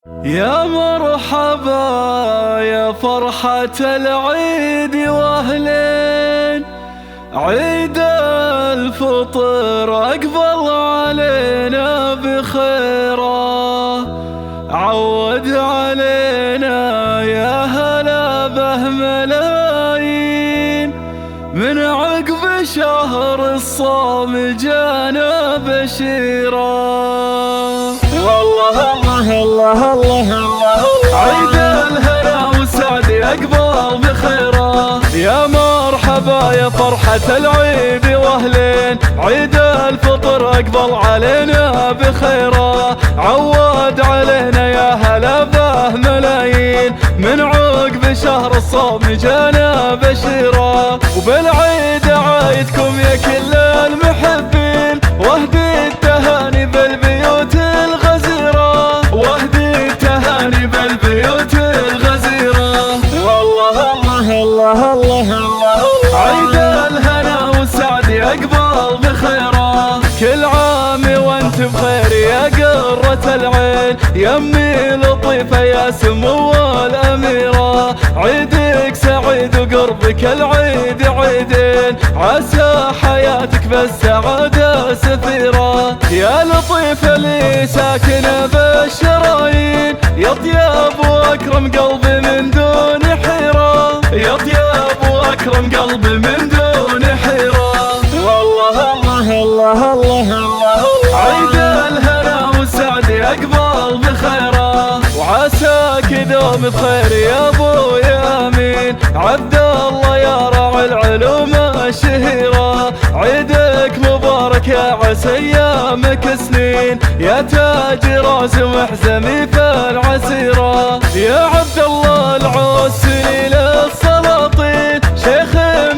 يا مرحبا يا فرحة العيد واهلين، عيد الفطر أقبل علينا بخيره، عود علينا يا هلا به ملايين، من عقب شهر الصوم جانا بشيرا. والله الله الله الله الله، عيد الهنا والسعد أقبل بخيره، يا مرحبا يا فرحة العيد واهلين، عيد الفطر أقبل علينا بخيره، عود علينا يا هلا به ملايين، من عقب شهر الصوم جانا بشيرا، وبالعيد عايدكم يا كل المحبين، واهدي التهاني بالبيوت الغزيرة، واهدي التهاني بالبيوت الغزيرة. والله الله الله الله الله، عيد الهنا والسعد يقبل بخيره، كل عام وانت بخير يا قرة العين، يمي لطيفة يا سمو الأميرة، عيدك سعيد وقربك العيد عيدين، عسى حياتك بالسعادة سفيرة، يا لطيفة لي ساكنة بالشرايين، يا طياب وأكرم قلبي من دون حيرة، يا طياب وأكرم قلبي من دون حيرة. والله الله الله الله الله، عيد الهنا والسعد يقبل بخيره، وعساك دوم بخير يا ابوي امين، عبد الله يا راعي العلوم الشهيره، عيدك مبارك يا عسى ايامك سنين، يا تاج راس محزمي في العسيره، يا عبد الله العوس سليل السلاطين، شيخ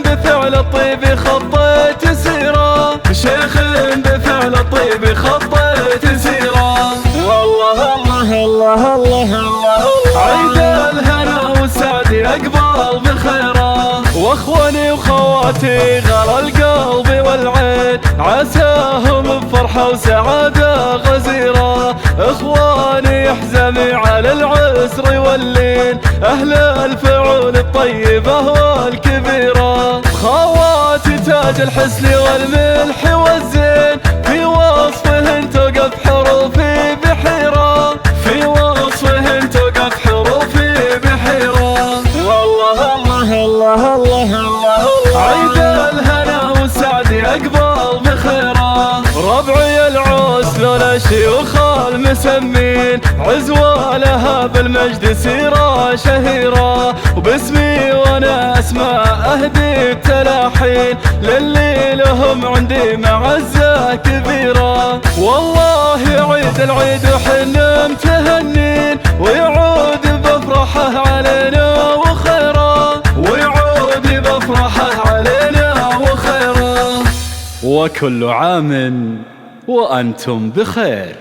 بفعل الطيب خطيت سيره، شيخ بفعل الطيب خطيت سيره. والله الله الله الله الله، عيد الهنا والسعد يقبل بخيره، واخواني وخواتي غلا القلب والعين، عساهم بفرحة وسعادة غزيرة، اخواني يحزمي على العسر واللين، اهل الفعول الطيبة والكبيرة، خواتي تاج الحسن والملح والزين، في وصفهن توقف حروفي بحيرة، في وصفهن توقف حروفي بحيرة. والله الله الله الله الله، عيد الهنا والسعد يقبل بخيره، ربعي العوس لولا شيوخ المسمين، عزوة لها بالمجد سيرة شهيرة، وباسمي وانا اسماء اهدي التلاحين، للي لهم عندي معزة كبيرة، والله عيد العيد وحنا متهنين، ويعود بفرحه علينا وخيره، ويعود بفرحه علينا وخيره، وكل عام وأنتم بخير.